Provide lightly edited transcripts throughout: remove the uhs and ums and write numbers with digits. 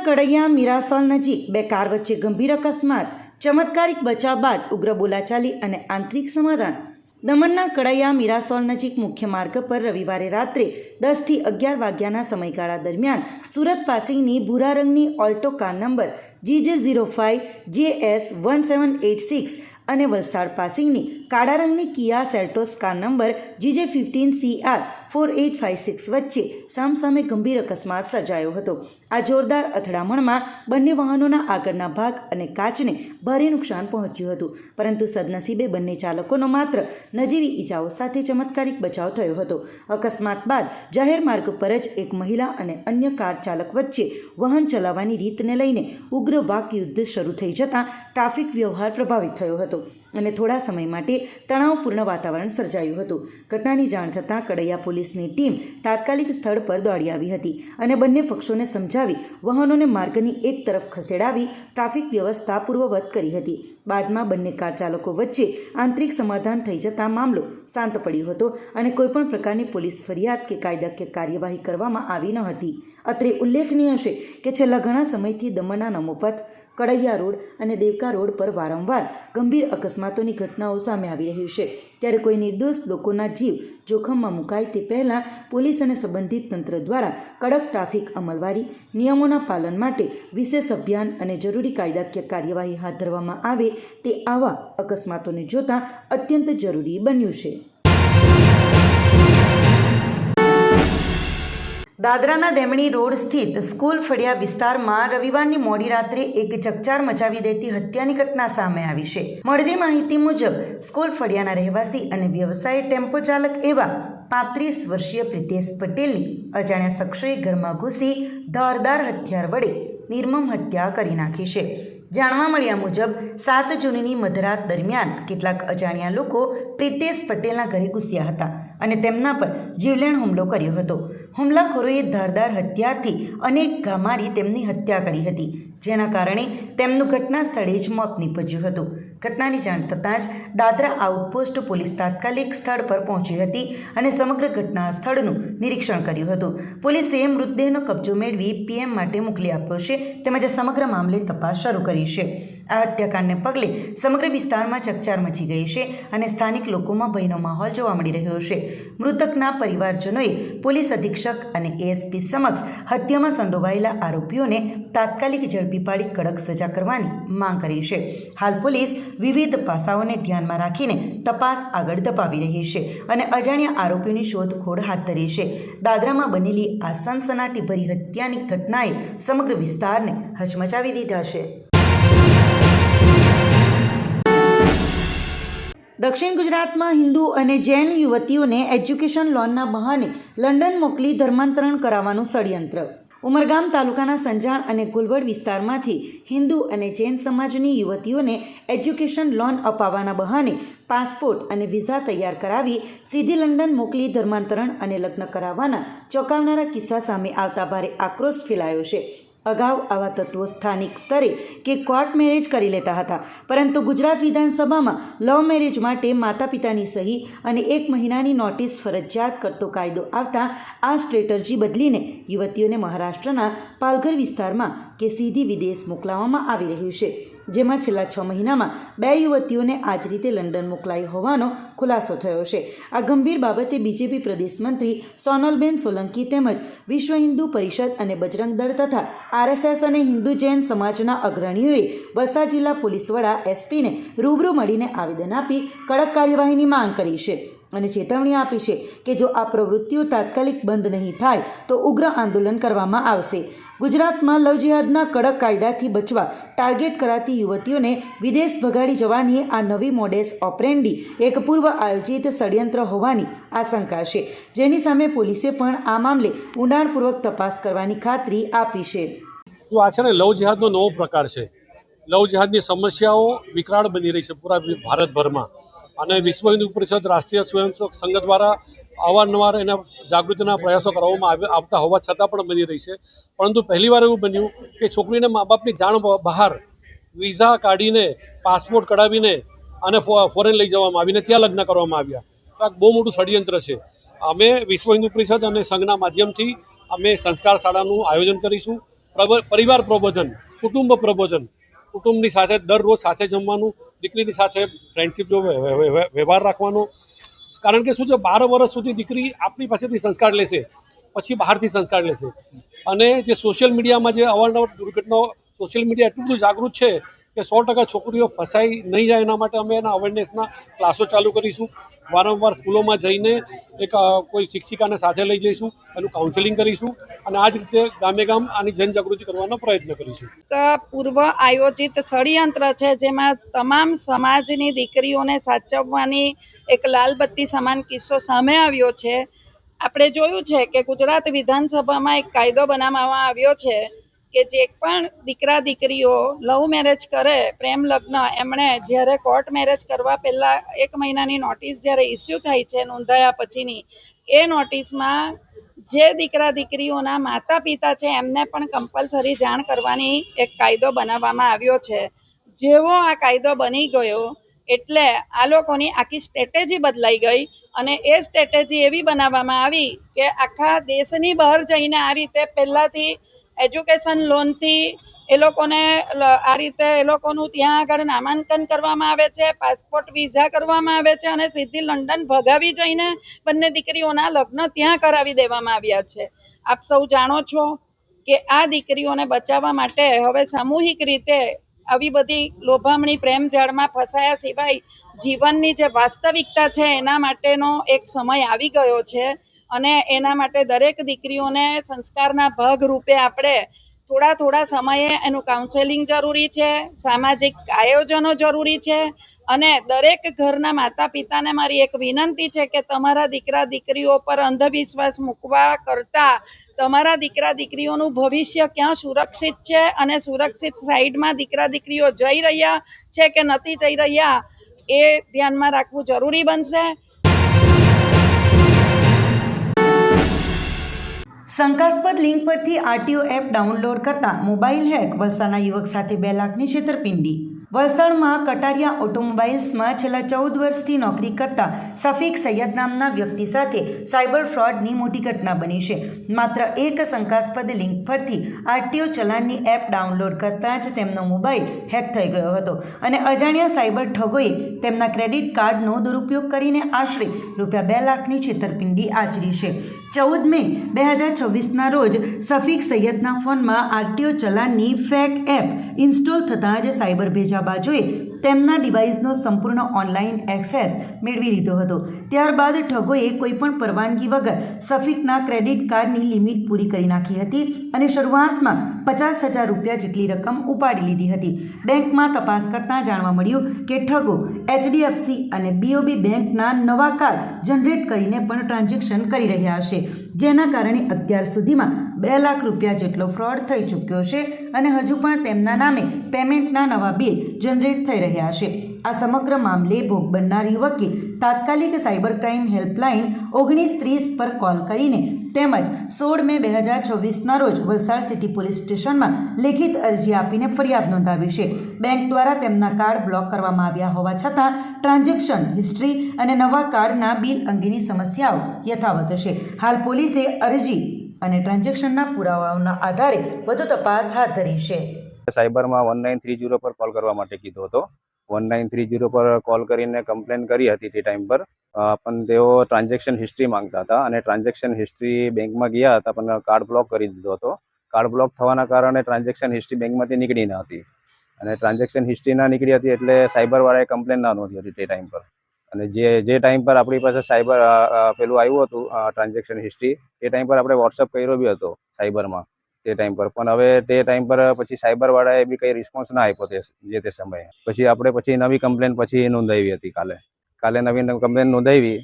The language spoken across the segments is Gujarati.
કડૈયા મીરાસોલ નજીક બે કાર વચ્ચે ગંભીર અકસ્માત, ચમત્કારિક બચાવ બાદ ઉગ્ર બોલાચાલી અને આંતરિક સમાધાન। દમણના કડૈયા મીરાસોલ નજીક મુખ્ય માર્ગ પર રવિવારે રાત્રે 10 થી 11 વાગ્યાના સમયગાળા દરમિયાન સુરત પાસિંગની ભૂરા રંગની ઓલ્ટો કાર નંબર GJ05JS1786 અને વલસાડ પાસિંગની કાળા રંગની કિયા સેલ્ટોસ કાર નંબર GJ15CR4856 વચ્ચે સામસામે ગંભીર અકસ્માત સર્જાયો હતો। આ જોરદાર અથડામણમાં બંને વાહનોના આગળના ભાગ અને કાચને ભારે નુકસાન પહોંચ્યું હતું, પરંતુ સદનસીબે બંને ચાલકોનો માત્ર નજીવી ઈજાઓ સાથે ચમત્કારિક બચાવ થયો હતો। અકસ્માત બાદ જાહેર માર્ગ પર જ એક મહિલા અને અન્ય કાર ચાલક વચ્ચે વાહન ચલાવવાની રીતને લઈને ઉગ્ર વાકયુદ્ધ શરૂ થઈ જતાં ટ્રાફિક વ્યવહાર પ્રભાવિત થયો હતો અને થોડા સમય માટે તણાવપૂર્ણ વાતાવરણ સર્જાયું હતું। ઘટનાની જાણ થતાં કડૈયા પોલીસની ટીમ તાત્કાલિક સ્થળ પર દોડી આવી હતી અને બંને પક્ષોને સમજાવી વાહનોને માર્ગની એક તરફ ખસેડાવી ટ્રાફિક વ્યવસ્થા પૂર્વવત કરી હતી। બાદમાં બંને કાર ચાલકો વચ્ચે આંતરિક સમાધાન થઈ જતાં મામલો શાંત પડ્યો હતો અને કોઈપણ પ્રકારની પોલીસ ફરિયાદ કે કાયદાકીય કાર્યવાહી કરવામાં આવી ન હતી। અત્રે ઉલ્લેખનીય છે કે છેલ્લા ઘણા સમયથી દમણના નમોપત, કડૈયા રોડ અને દેવકા રોડ પર વારંવાર ગંભીર અકસ્માતોની ઘટનાઓ સામે આવી રહી છે, ત્યારે કોઈ નિર્દોષ લોકોના જીવ જોખમમાં મુકાય તે પહેલાં પોલીસ અને સંબંધિત તંત્ર દ્વારા કડક ટ્રાફિક અમલવારી, નિયમોના પાલન માટે વિશેષ અભિયાન અને જરૂરી કાયદાકીય કાર્યવાહી હાથ ધરવામાં આવે તે આવા અકસ્માતોને જોતાં અત્યંત જરૂરી બન્યું છે। દાદરાના દેમણી રોડ સ્થિત સ્કૂલ ફળિયા વિસ્તારમાં રવિવારની મોડી રાત્રે એક ચકચાર મચાવી દેતી હત્યાની ઘટના સામે આવી છે। મળતી માહિતી મુજબ સ્કૂલ ફળિયાના રહેવાસી અને વ્યવસાયી ટેમ્પો ચાલક એવા 35 વર્ષીય પ્રિતેશ પટેલની અજાણ્યા શખ્સોએ ઘરમાં ઘૂસી ધારદાર હથિયાર વડે નિર્મમ હત્યા કરી નાખી છે। જાણવા મળ્યા મુજબ 7 જૂનની મધરાત દરમિયાન કેટલાક અજાણ્યા લોકો પ્રિતેશ પટેલના ઘરે ઘૂસ્યા હતા અને તેમના પર જીવલેણ હુમલો કર્યો હતો। હુમલાખોરોએ ધારદાર હથિયારથી અનેક ઘા મારી તેમની હત્યા કરી હતી, જેના કારણે તેમનું ઘટના સ્થળે જ મોત નીપજ્યું હતું। ઘટનાની જાણ થતાં જ દાદરા આઉટપોસ્ટ પોલીસ તાત્કાલિક સ્થળ પર પહોંચી હતી અને સમગ્ર ઘટના સ્થળનું નિરીક્ષણ કર્યું હતું। પોલીસે મૃતદેહનો કબજો મેળવી PM માટે મોકલી આપ્યો છે, તેમજ સમગ્ર મામલે તપાસ શરૂ કરી છે। આ હત્યાકાંડને પગલે સમગ્ર વિસ્તારમાં ચકચાર મચી ગઈ છે અને સ્થાનિક લોકોમાં ભયનો માહોલ જોવા મળી રહ્યો છે। મૃતકના પરિવારજનોએ પોલીસ અધિક્ષક અને ASP સમક્ષ હત્યામાં સંડોવાયેલા આરોપીઓને તાત્કાલિક ઝડપી પાડી કડક સજા કરવાની માંગ કરી છે। હાલ પોલીસ વિવિધ પાસાઓને ધ્યાનમાં રાખીને તપાસ આગળ ધપાવી રહી છે અને અજાણ્યા આરોપીઓની શોધખોળ હાથ ધરી છે। દાદરામાં બનેલી આ સનસનાટીભરી હત્યાની ઘટનાએ સમગ્ર વિસ્તારને હચમચાવી દીધા છે। દક્ષિણ ગુજરાતમાં હિન્દુ અને જૈન યુવતીઓને એજ્યુકેશન લોનના બહાને લંડન મોકલી ધર્માંતરણ કરાવવાનું ષડયંત્ર। ઉમરગામ તાલુકાના સંજાણ અને ગુલબર્ગ વિસ્તારમાંથી હિન્દુ અને જૈન સમાજની યુવતીઓને એજ્યુકેશન લોન અપાવવાના બહાને પાસપોર્ટ અને વિઝા તૈયાર કરાવી સીધી લંડન મોકલી ધર્માંતરણ અને લગ્ન કરાવવાના ચોંકાવનારા કિસ્સા સામે આવતા ભારે આક્રોશ ફેલાયો છે। અગાઉ આવા તત્વો સ્થાનિક સ્તરે કે કોર્ટ મેરેજ કરી લેતા હતા, પરંતુ ગુજરાત વિધાનસભામાં લવ મેરેજ માટે માતા પિતાની સહી અને 1 મહિનાની નોટિસ ફરજિયાત કરતો કાયદો આવતા આ સ્ટ્રેટર્જી બદલીને યુવતીઓને મહારાષ્ટ્રના પાલઘર વિસ્તારમાં કે સીધી વિદેશ મોકલાવવામાં આવી રહ્યું છે, જેમાં છેલ્લા 6 મહિનામાં 2 યુવતીઓને આ જ રીતે લંડન મોકલાઈ હોવાનો ખુલાસો થયો છે। આ ગંભીર બાબતે BJP પ્રદેશ મંત્રી સોનલબેન સોલંકી તેમજ વિશ્વ હિન્દુ પરિષદ અને બજરંગ દળ તથા RSS અને હિન્દુ જૈન સમાજના અગ્રણીઓએ વલસાડ જિલ્લા પોલીસ વડા SPને રૂબરૂ મળીને આવેદન આપી કડક કાર્યવાહીની માંગ કરી છે અને ચેતવણી આપી છે કે જો આ પ્રવૃત્તિઓ તાત્કાલિક બંધ નહીં થાય તો ઉગ્ર આંદોલન કરવામાં આવશે। ગુજરાતમાં લવ જિહાદના કડક કાયદાથી બચવા ટાર્ગેટ કરાતી યુવતીઓને વિદેશ ભગાડી જવાની આ નવી મોડેસ ઓપરેન્ડી એક પૂર્વ આયોજિત ષડયંત્ર હોવાની આશંકા છે, જેની સામે પોલીસે પણ આ મામલે ઊંડાણપૂર્વક તપાસ કરવાની ખાતરી આપી છે। તો આ છે ને લવ જિહાદનો નવો પ્રકાર છે। લવ જિહાદની સમસ્યાઓ વિકરાળ બની રહી છે પૂરા ભારતભરમાં અને વિશ્વ હિન્દુ પરિષદ, રાષ્ટ્રીય સ્વયંસેવક સંઘ દ્વારા અવારનવાર એના જાગૃતિના પ્રયાસો કરવામાં આવતા હોવા છતાં પણ બની રહી છે। પરંતુ પહેલીવાર એવું બન્યું કે છોકરીને મા બાપની જાણ બહાર વિઝા કાઢીને, પાસપોર્ટ કઢાવીને અને ફોરેન લઈ જવામાં આવીને ત્યાં લગ્ન કરવામાં આવ્યા। તો આ બહુ મોટું ષડયંત્ર છે। અમે વિશ્વ હિન્દુ પરિષદ અને સંઘના માધ્યમથી અમે સંસ્કાર શાળાનું આયોજન કરીશું પરિવાર પ્રબોધન, કુટુંબ પ્રબોધન, કુટુંબની સાથે દરરોજ સાથે જમવાનું, દીકરીની સાથે ફ્રેન્ડશીપ જો વ્યવહાર રાખવાનો. કારણ કે શું છે, 12 વર્ષ સુધી દીકરી આપણી પાસેથી સંસ્કાર લેશે, પછી બહારથી સંસ્કાર લેશે. અને જે સોશિયલ મીડિયામાં જે અવારનવાર દુર્ઘટનાઓ, સોશિયલ મીડિયા એટલું બધું જાગૃત છે કે 100% છોકરીઓ ફસાઈ નહીં જાય એના માટે અમે એના અવેરનેસના ક્લાસો ચાલુ કરીશું. વારંવાર સ્કૂલોમાં જઈને કોઈ શિક્ષિકાને સાથે લઈ જઈશું, એનું કાઉન્સેલિંગ કરીશું અને આ જ રીતે ગામે ગામ આની જનજાગૃતિ કરવાનો પ્રયત્ન કરીશું. પૂર્વ આયોજિત ષડયંત્ર છે, જેમાં તમામ સમાજની દીકરીઓને સાચવવાની એક લાલબત્તી સમાન કિસ્સો સામે આવ્યો છે. આપણે જોયું છે કે ગુજરાત વિધાનસભામાં એક કાયદો બનાવવામાં આવ્યો છે કે જે પણ દીકરા દીકરીઓ લવ મેરેજ કરે, પ્રેમ લગ્ન, એમણે જ્યારે કોર્ટ મેરેજ કરવા પહેલાં 1 મહિનાની નોટિસ જ્યારે ઇસ્યુ થાય છે નોંધાયા પછીની, એ નોટિસમાં જે દીકરા દીકરીઓના માતા પિતા છે એમને પણ કમ્પલસરી જાણ કરવાની એક કાયદો બનાવવામાં આવ્યો છે. જેવો આ કાયદો બની ગયો એટલે આ લોકોની આખી સ્ટ્રેટેજી બદલાઈ ગઈ અને એ સ્ટ્રેટેજી એવી બનાવવામાં આવી કે આખા દેશની બહાર જઈને આ રીતે પહેલાંથી એજ્યુકેશન લોનથી એ લોકોને આ રીતે એ લોકોનું ત્યાં આગળ નામાંકન કરવામાં આવે છે, પાસપોર્ટ વિઝા કરવામાં આવે છે અને સીધી લંડન ભગાવી જઈને બંને દીકરીઓના લગ્ન ત્યાં કરાવી દેવામાં આવ્યા છે. આપ સૌ જાણો છો કે આ દીકરીઓને બચાવવા માટે હવે સામૂહિક રીતે આવી બધી લોભામણી પ્રેમ જાળમાં ફસાયા સિવાય જીવનની જે વાસ્તવિકતા છે એના માટેનો એક સમય આવી ગયો છે અને એના માટે દરેક દીકરીઓને સંસ્કારના ભાગ રૂપે આપણે થોડા સમયે એનું કાઉન્સેલિંગ જરૂરી છે, સામાજિક આયોજનો જરૂરી છે અને દરેક ઘરના માતા પિતાને મારી એક વિનંતી છે કે તમારા દીકરા દીકરીઓ પર અંધવિશ્વાસ મૂકવા કરતાં તમારા દીકરા દીકરીઓનું ભવિષ્ય ક્યાં સુરક્ષિત છે અને સુરક્ષિત સાઈડમાં દીકરા દીકરીઓ જઈ રહ્યા છે કે નથી જઈ રહ્યા એ ધ્યાનમાં રાખવું જરૂરી બનશે. શંકાસ્પદ લિંક પરથી આરટીઓ એપ ડાઉનલોડ કરતા મોબાઈલ હેક, વલસાડના યુવક સાથે 2 લાખની છેતરપિંડી. વલસાડમાં કટારિયા ઓટોમોબાઈલ્સમાં છેલ્લા 14 વર્ષથી નોકરી કરતા સફીક સૈયદ નામના વ્યક્તિ સાથે સાયબર ફ્રોડની મોટી ઘટના બની છે. માત્ર એક શંકાસ્પદ લિંક પરથી આરટીઓ ચલાણની એપ ડાઉનલોડ કરતાં જ તેમનો મોબાઈલ હેક થઈ ગયો હતો અને અજાણ્યા સાયબર ઠગોએ તેમના ક્રેડિટ કાર્ડનો દુરુપયોગ કરીને આશરે રૂપિયા 2 લાખની છેતરપિંડી આચરી છે. 14 મે 2026ના રોજ સફીક સૈયદના ફોનમાં આરટીઓ ચલાણની ફેક એપ ઇન્સ્ટોલ થતાં જ સાયબર ભેજાબાજોએ તેમના ડિવાઇસનો સંપૂર્ણ ઓનલાઈન એક્સેસ મેળવી લીધો હતો. ત્યારબાદ ઠગોએ કોઈપણ પરવાનગી વગર સફીકના ક્રેડિટ કાર્ડની લિમિટ પૂરી કરી નાખી હતી અને શરૂઆતમાં 50,000 રૂપિયા જેટલી રકમ ઉપાડી લીધી હતી. બેંકમાં તપાસ કરતાં જાણવા મળ્યું કે ઠગો HDFC અને BOB બેંકના નવા કાર્ડ જનરેટ કરીને પણ ટ્રાન્ઝેક્શન કરી રહ્યા છે, જેના કારણે અત્યાર સુધીમાં 2 લાખ રૂપિયા જેટલો ફ્રોડ થઈ ચૂક્યો છે અને હજુ પણ તેમના નામે પેમેન્ટના નવા બિલ જનરેટ થઈ રહ્યા છે. આ સમગ્ર મામલે ભોગ બનનાર યુવકે તાત્કાલિક સાયબર ક્રાઇમ હેલ્પલાઇન 1930 પર કોલ કરીને તેમજ 16 મે 2026ના રોજ વલસાડ સિટી પોલીસ સ્ટેશનમાં લેખિત અરજી આપીને ફરિયાદ નોંધાવી છે. બેંક દ્વારા તેમના કાર્ડ બ્લોક કરવામાં આવ્યા હોવા છતાં ટ્રાન્ઝેક્શન હિસ્ટ્રી અને નવા કાર્ડના બિલ અંગેની સમસ્યાઓ યથાવત છે. હાલ પોલીસે અરજી અને ટ્રાન્ઝેક્શનના પુરાવાઓના આધારે વધુ તપાસ હાથ ધરી છે. સાયબરમાં 1930 પર કોલ કરવા માટે કીધો હતો. 1930 પર કોલ કરીને કમ્પ્લેન કરી હતી તે ટાઈમ પર, પણ તેઓ ટ્રાન્ઝેક્શન હિસ્ટ્રી માંગતા હતા અને ટ્રાન્ઝેક્શન હિસ્ટ્રી બેંકમાં ગયા હતા પણ કાર્ડ બ્લોક કરી દીધો હતો. કાર્ડ બ્લોક થવાના કારણે ટ્રાન્ઝેક્શન હિસ્ટ્રી બેંકમાંથી નીકળી ન હતી અને ટ્રાન્ઝેક્શન હિસ્ટ્રી ના નીકળી હતી એટલે સાયબરવાળાએ કમ્પ્લેન ના નોંધી હતી તે ટાઈમ પર. અને જે ટાઈમ પર આપણી પાસે સાયબર પેલું આવ્યું હતું ટ્રાન્ઝેક્શન હિસ્ટ્રી, એ ટાઈમ પર આપણે વોટ્સઅપ કર્યો બી હતો સાયબરમાં તે ટાઈમ પર, પણ હવે તે ટાઈમ પર પછી સાયબરવાળાએ બી કંઈ રિસ્પોન્સ ના આપ્યો તે સમયે. પછી આપણે નવી કમ્પ્લેન પછી નોંધાવી હતી. કાલે નવી કમ્પ્લેન નોંધાવી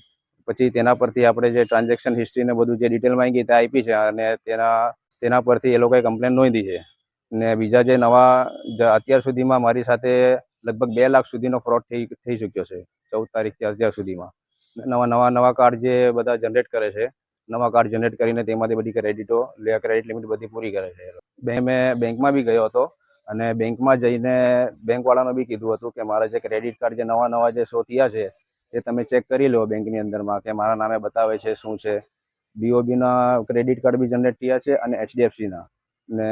પછી તેના પરથી આપણે જે ટ્રાન્ઝેક્શન હિસ્ટ્રીને બધું જે ડિટેલ માંગી તે આપી છે અને તેના પરથી એ લોકોએ કમ્પ્લેન નોંધી છે. ને બીજા જે નવા અત્યાર સુધીમાં મારી સાથે લગભગ 2 લાખ સુધીનો ફ્રોડ થઈ ચૂક્યો છે 14 તારીખથી અત્યાર સુધીમાં. નવા કાર્ડ જે બધા જનરેટ કરે છે, નવા કાર્ડ જનરેટ કરીને તેમાંથી બધી ક્રેડિટ લિમિટ બધી પૂરી કરે છે. મેં બેંકમાં બી ગયો હતો અને બેંકમાં જઈને બેંકવાળાને બી કીધું હતું કે મારા જે ક્રેડિટ કાર્ડ જે નવા જે શો થયા છે તે તમે ચેક કરી લો બેંકની અંદરમાં કે મારા નામે બતાવે છે શું છે. BOBના ક્રેડિટ કાર્ડ બી જનરેટ થયા છે અને HDFCના ને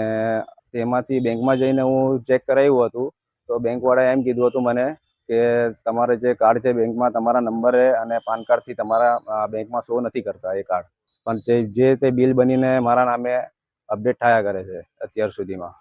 તેમાંથી બેંકમાં જઈને હું ચેક કરાવ્યું હતું તો બેંકવાળાએ એમ કીધું હતું મને કે તમારે જે કાર્ડ છે બેંકમાં તમારા નંબરે અને પાન કાર્ડથી તમારા બેંકમાં શો નથી કરતા એ કાર્ડ, પણ તે બિલ બનીને મારા નામે અપડેટ થયા કરે છે અત્યાર સુધીમાં.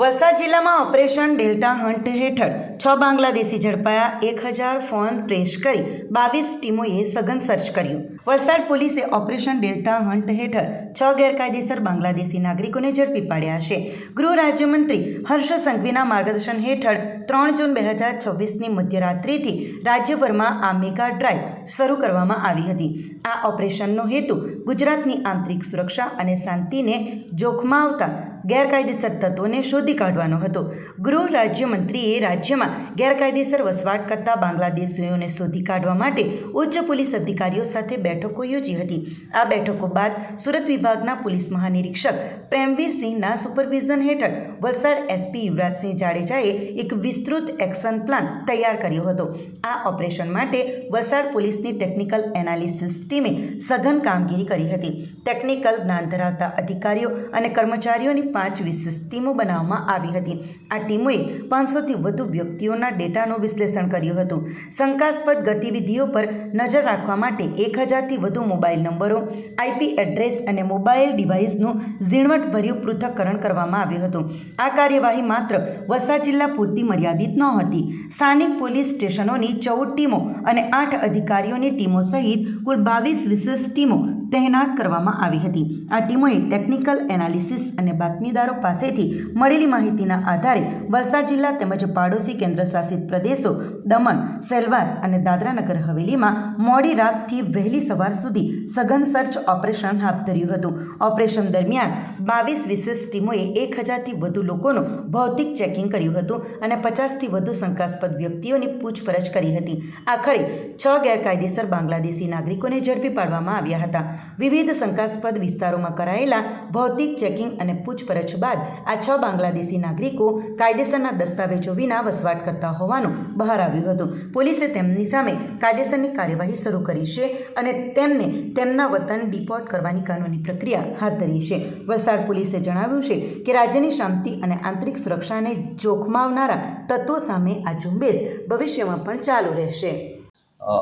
વલસાડ જિલ્લામાં ઓપરેશન ડેલ્ટા હન્ટ હેઠળ 6 બાંગ્લાદેશી ઝડપાયા. 1000 ફોન ટ્રેસ કરી 22 ટીમોએ સઘન સર્ચ કર્યું. વલસાડ પોલીસે ઓપરેશન ડેલ્ટા હન્ટ હેઠળ 6 ગેરકાયદેસર બાંગ્લાદેશી નાગરિકોને ઝડપી પાડ્યા છે. ગૃહ રાજ્યમંત્રી હર્ષ સંઘવીના માર્ગદર્શન હેઠળ 3 જૂન 2026ની મધ્યરાત્રિથી રાજ્યભરમાં આ મેગા ડ્રાઈવ શરૂ કરવામાં આવી હતી. આ ઓપરેશનનો હેતુ ગુજરાતની આંતરિક સુરક્ષા અને શાંતિને જોખમાવતા ગેરકાયદેસર તત્વોને શોધી કાઢવાનો હતો. ગૃહ રાજ્યમંત્રીએ રાજ્યમાં ગેરકાયદેસર વસવાટ કરતા બાંગ્લાદેશીઓને શોધી કાઢવા માટે ઉચ્ચ પોલીસ અધિકારીઓ સાથે બેઠકો યોજી હતી. આ બેઠકો બાદ સુરત વિભાગના પોલીસ મહાનિરીક્ષક પ્રેમવીરસિંહના સુપરવિઝન હેઠળ વલસાડ એસપી યુવરાજસિંહ જાડેજાએ એક વિસ્તૃત એક્શન પ્લાન તૈયાર કર્યો હતો. આ ઓપરેશન માટે વલસાડ પોલીસની ટેકનિકલ એનાલિસિસ ટીમે સઘન કામગીરી કરી હતી. ટેકનિકલ જ્ઞાન ધરાવતા અધિકારીઓ અને કર્મચારીઓની 5 વિશેષ ટીમો બનાવવામાં આવી હતી. આ ટીમોએ 500થી વધુ વ્યક્તિઓના ડેટાનું વિશ્લેષણ કર્યું હતું. શંકાસ્પદ ગતિવિધિઓ પર નજર રાખવા માટે 1000થી વધુ મોબાઈલ નંબરો, આઈપી એડ્રેસ અને મોબાઈલ ડિવાઇસનું ઝીણવટભર્યું પૃથ્થકરણ કરવામાં આવ્યું હતું. આ કાર્યવાહી માત્ર વલસાડ જિલ્લા પૂરતી મર્યાદિત નહોતી. સ્થાનિક પોલીસ સ્ટેશનોની 14 ટીમો અને 8 અધિકારીઓની ટીમો સહિત કુલ 22 વિશેષ ટીમો તહેનાત કરવામાં આવી હતી. આ ટીમોએ ટેકનિકલ એનાલિસિસ અને બાતમીદારો પાસેથી મળેલી માહિતીના આધારે વલસાડ જિલ્લા તેમજ પાડોશી કેન્દ્રશાસિત પ્રદેશો દમણ, સેલવાસ અને દાદરાનગર હવેલીમાં મોડી રાતથી વહેલી સવાર સુધી સઘન સર્ચ ઓપરેશન હાથ ધર્યું હતું. ઓપરેશન દરમિયાન 22 વિશેષ ટીમોએ 1000થી વધુ લોકોનું ભૌતિક ચેકિંગ કર્યું હતું અને 50થી વધુ શંકાસ્પદ વ્યક્તિઓની પૂછપરછ કરી હતી. આખરે 6 ગેરકાયદેસર બાંગ્લાદેશી નાગરિકોને ઝડપી પાડવામાં આવ્યા હતા. વિવિધ શંકાસ્પદ વિસ્તારોમાં કરાયેલા ભૌતિક ચેકિંગ અને પૂછપરછ બાદ આ 6 બાંગ્લાદેશી નાગરિકો કાયદેસરના દસ્તાવેજો વિના વસવાટ કરતા હોવાનું બહાર આવ્યું હતું. પોલીસે તેમની સામે કાયદેસરની કાર્યવાહી શરૂ કરી છે અને તેમને તેમના વતન ડિપોર્ટ કરવાની કાનૂની પ્રક્રિયા હાથ ધરી છે. વલસાડ પોલીસે જણાવ્યું છે કે રાજ્યની શાંતિ અને આંતરિક સુરક્ષાને જોખમાવનારા તત્વો સામે આ ઝુંબેશ ભવિષ્યમાં પણ ચાલુ રહેશે.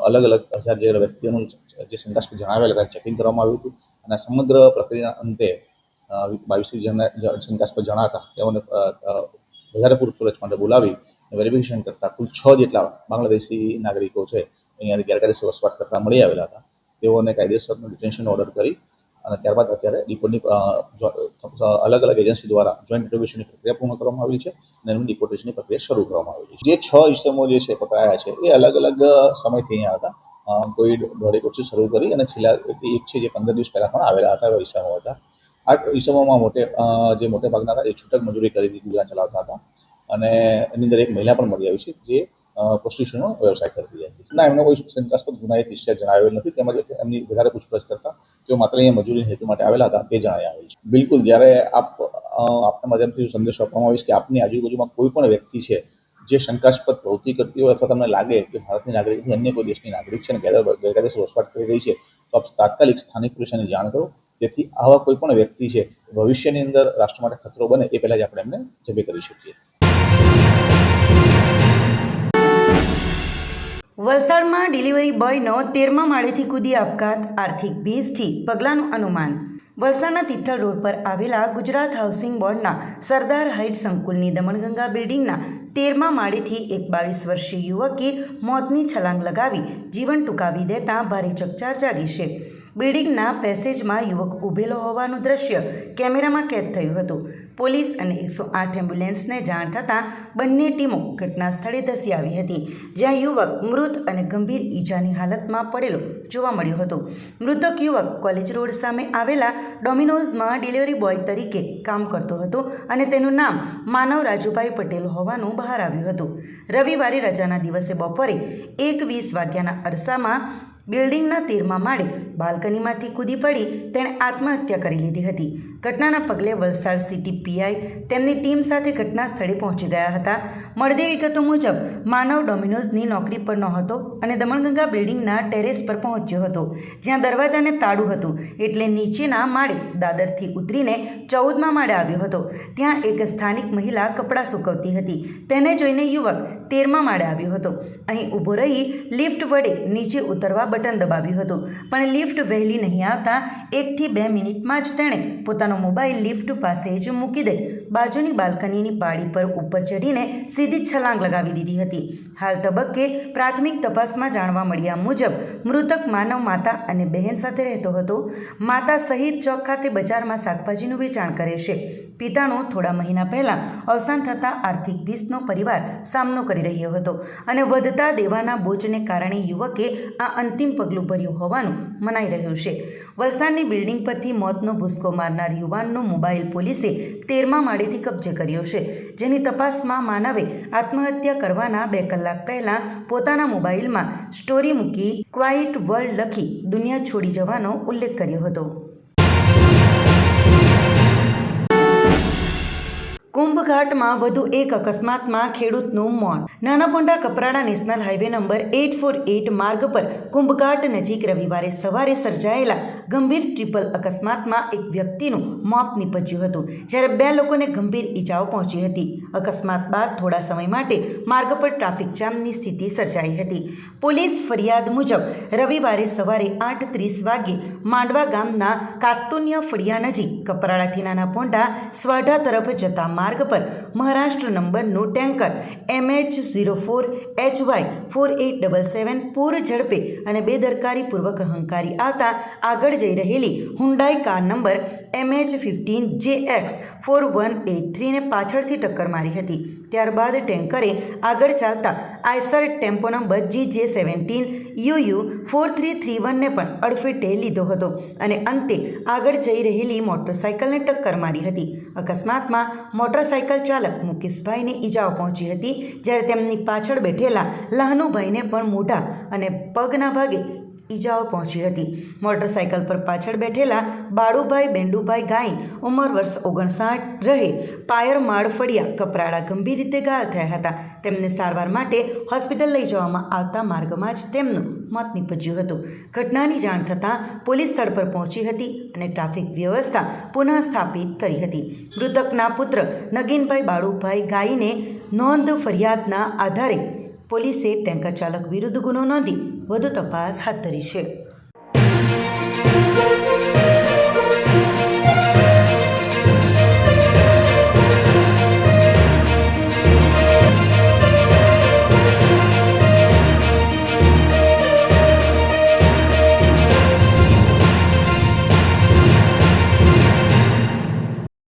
અલગ અલગ 1000 જેટલા વ્યક્તિઓનું જે શંકાસ્પદ જણાવેલ હતા ચેકિંગ કરવામાં આવ્યું હતું અને સમગ્ર પ્રક્રિયાના અંતે 22 જણા શંકાસ્પદ જણાતા તેઓને વધારે પૂછપરછ માટે બોલાવી વેરિફિકેશન કરતા કુલ 6 જેટલા બાંગ્લાદેશી નાગરિકો છે અહીંયા ગેરકાયદેસર વસવાટ કરતા મળી આવેલા હતા. તેઓને કાયદેસરનો ડિટેન્શન ઓર્ડર કરી અને ત્યારબાદ અત્યારે ડિપોર્ટની અલગ અલગ એજન્સી દ્વારા જોઈન્ટ ઇન્ટરોગેશનની પ્રક્રિયા પૂર્ણ કરવામાં આવી છે અને એમની ડિપોર્ટેશનની પ્રક્રિયા શરૂ કરવામાં આવી છે. જે 6 ઇસમો જે છે પકડાયા છે એ અલગ અલગ સમયથી અહીંયા હતા. કોઈ 1.5 વર્ષથી શરૂ કરી અને છેલ્લા એક છે જે 15 દિવસ પહેલાં પણ આવેલા હતા એવા ઇસમો હતા. આ ઇસમોમાં મોટે ભાગના હતા એ છૂટક મજૂરી કરી ગુજરાન ચલાવતા હતા અને એની અંદર એક મહિલા પણ મળી આવી છે જે પ્રોસ્ટિટ્યુશનનો વ્યવસાય કરતી હતી. ના, એમનો કોઈ શંકાસ્પદ ગુનાહિત હિસ્ટ્રી જણાવેલ નથી. તેમજ એમની વધારે પૂછપરછ કરતા તેઓ માત્ર અહીંયા મજૂરી હેતુ માટે આવેલા હતા તે જણાઈ આવેલ છે. બિલકુલ, જ્યારે આપના માધ્યમથી સંદેશો આપવામાં આવીશ કે આપની આજુબાજુમાં કોઈ પણ વ્યક્તિ છે જે શંકાસ્પદ પ્રવૃત્તિ કરતી હોય અથવા તમને લાગે કે ભારતની નાગરિકથી અન્ય કોઈ દેશની નાગરિક છે અને ગેરકાયદેસર વસવાટ કરી રહી છે તો આપ તાત્કાલિક સ્થાનિક પોલીસને જાણ કરો, જેથી આવા કોઈ પણ વ્યક્તિ છે ભવિષ્યની અંદર રાષ્ટ્ર માટે ખતરો બને એ પહેલાં જ આપણે એમને જબે કરી શકીએ. વલસાડમાં ડિલિવરી બોયનો 13મા માળેથી કૂદી આપઘાત, આર્થિક ભીંસથી પગલાંનું અનુમાન. વલસાડના તિથલ રોડ પર આવેલા ગુજરાત હાઉસિંગ બોર્ડના સરદાર હાઇટ સંકુલની દમણગંગા બિલ્ડિંગના 13મા માળેથી એક 22 વર્ષીય યુવકે મોતની છલાંગ લગાવી જીવન ટૂંકાવી દેતા ભારે ચકચાર જાગી છે. બિલ્ડિંગના પેસેજમાં યુવક ઊભેલો હોવાનું દ્રશ્ય કેમેરામાં કેદ થયું હતું. પોલીસ અને 108 એમ્બ્યુલન્સને જાણ થતાં બંને ટીમો ઘટના સ્થળે ધસી આવી હતી, જ્યાં યુવક મૃત અને ગંભીર ઈજાની હાલતમાં પડેલો જોવા મળ્યો હતો. મૃતક યુવક કોલેજ રોડ સામે આવેલા ડોમિનોઝમાં ડિલિવરી બોય તરીકે કામ કરતો હતો અને તેનું નામ માનવ રાજુભાઈ પટેલ હોવાનું બહાર આવ્યું હતું. રવિવારે રજાના દિવસે બપોરે 1:20 વાગ્યાના અરસામાં બિલ્ડિંગના 13મા માળે બાલ્કનીમાંથી કૂદી પડી તેણે આત્મહત્યા કરી લીધી હતી. ઘટનાના પગલે વલસાડ સિટી પીઆઈ તેમની ટીમ સાથે ઘટના સ્થળે પહોંચી ગયા હતા. મળતી વિગતો મુજબ માનવ ડોમિનોઝની નોકરી પર નહોતો અને દમણગંગા બિલ્ડિંગના ટેરેસ પર પહોંચ્યો હતો, જ્યાં દરવાજાને તાળું હતું એટલે નીચેના માળે દાદરથી ઉતરીને 14મા માળે આવ્યો હતો. ત્યાં એક સ્થાનિક મહિલા કપડાં સૂકવતી હતી. તેને જોઈને યુવક 13મા માળે આવ્યો હતો. અહીં ઊભો રહી લિફ્ટ વડે નીચે ઉતરવા બટન દબાવ્યું હતું, પણ લિફ્ટ વહેલી નહીં આવતા 1 થી 2 મિનિટમાં જ તેણે પોતાનો મોબાઈલ લિફ્ટ પાસે જ મૂકી દઈ બાજુની બાલ્કનીની પાળી પર ઉપર ચડીને સીધી છલાંગ લગાવી દીધી હતી. હાલ તબક્કે પ્રાથમિક તપાસમાં જાણવા મળ્યા મુજબ મૃતક માનવ માતા અને બહેન સાથે રહેતો હતો. માતા શહીદ ચોક ખાતે બજારમાં શાકભાજીનું વેચાણ કરે છે. પિતાનું થોડા મહિના પહેલાં અવસાન થતાં આર્થિક ભીસનો પરિવાર સામનો કરી રહ્યો હતો અને વધતા દેવાના બોજને કારણે યુવકે આ અંતિમ પગલું ભર્યું હોવાનું મનાઈ રહ્યું છે. વલસાડની બિલ્ડિંગ પરથી મોતનો ભૂસકો મારનાર યુવાનનો મોબાઈલ પોલીસે 13મા માળેથી કબજે કર્યો છે, જેની તપાસમાં માનવે આત્મહત્યા કરવાના 2 કલાક પહેલાં પોતાના મોબાઈલમાં સ્ટોરી મૂકી ક્વાઇટ વર્લ્ડ લખી દુનિયા છોડી જવાનો ઉલ્લેખ કર્યો હતો. કુંભઘાટમાં વધુ એક અકસ્માતમાં ખેડૂતનું મોત. Nanaponda Kaprada national highway number 848 માર્ગ પર કુંભઘાટ નજીક રવિવારે સવારે સર્જાયેલા ગંભીર ટ્રિપલ અકસ્માતમાં એક વ્યક્તિનું મોત નીપજ્યું હતું, જ્યારે 2 લોકોને ગંભીર ઈજાઓ પહોંચી હતી. અકસ્માત બાદ થોડા સમય માટે માર્ગ પર ટ્રાફિક જામની સ્થિતિ સર્જાઈ હતી. પોલીસ ફરિયાદ મુજબ રવિવારે સવારે 8:30 વાગ્યે માંડવા ગામના કાસ્તુન્યા ફળિયા નજીક કપરાડાથી નાનાપોંડા સ્વાઢા તરફ જતા માર્ગ પર મહારાષ્ટ્ર નંબરનું ટેન્કર MH04HY4877 પૂર ઝડપે અને બેદરકારીપૂર્વક હંકારી આવતા આગળ જઈ રહેલી હુન્ડાઈ કાર નંબર MH15JX4183 ને પાછળથી ટક્કર મારી હતી. ત્યારબાદ ટેન્કરે આગળ ચાલતા આઈસર ટેમ્પો નંબર GJ17UU4331 ને પણ અડફેટે લીધો હતો અને અંતે આગળ જઈ રહેલી મોટરસાઇકલને ટક્કર મારી હતી. અકસ્માતમાં મોટરસાઇકલ ચાલક મુકેશભાઈને ઈજાઓ પહોંચી હતી, જ્યારે તેમની પાછળ બેઠેલા લહાનુભાઈને પણ મોઢા અને પગના ભાગે ઈજાઓ પહોંચી હતી. મોટરસાઇકલ પર પાછળ બેઠેલા બાળુભાઈ બેંડુભાઈ ગાઈ ઉંમર વર્ષ 59 રહે પાયરમાળ ફળિયા કપરાડા ગંભીર રીતે ઘાયલ થયા હતા. તેમને સારવાર માટે હોસ્પિટલ લઈ જવામાં આવતા માર્ગમાં જ તેમનું મોત નીપજ્યું હતું. ઘટનાની જાણ થતાં પોલીસ સ્થળ પર પહોંચી હતી અને ટ્રાફિક વ્યવસ્થા પુનઃ સ્થાપિત કરી હતી. મૃતકના પુત્ર નગીનભાઈ બાળુભાઈ ગાઈને નોંધ ફરિયાદના આધારે પોલીસે ટેન્કર ચાલક વિરુદ્ધ ગુનો નોંધી વધુ તપાસ હાથ ધરી છે.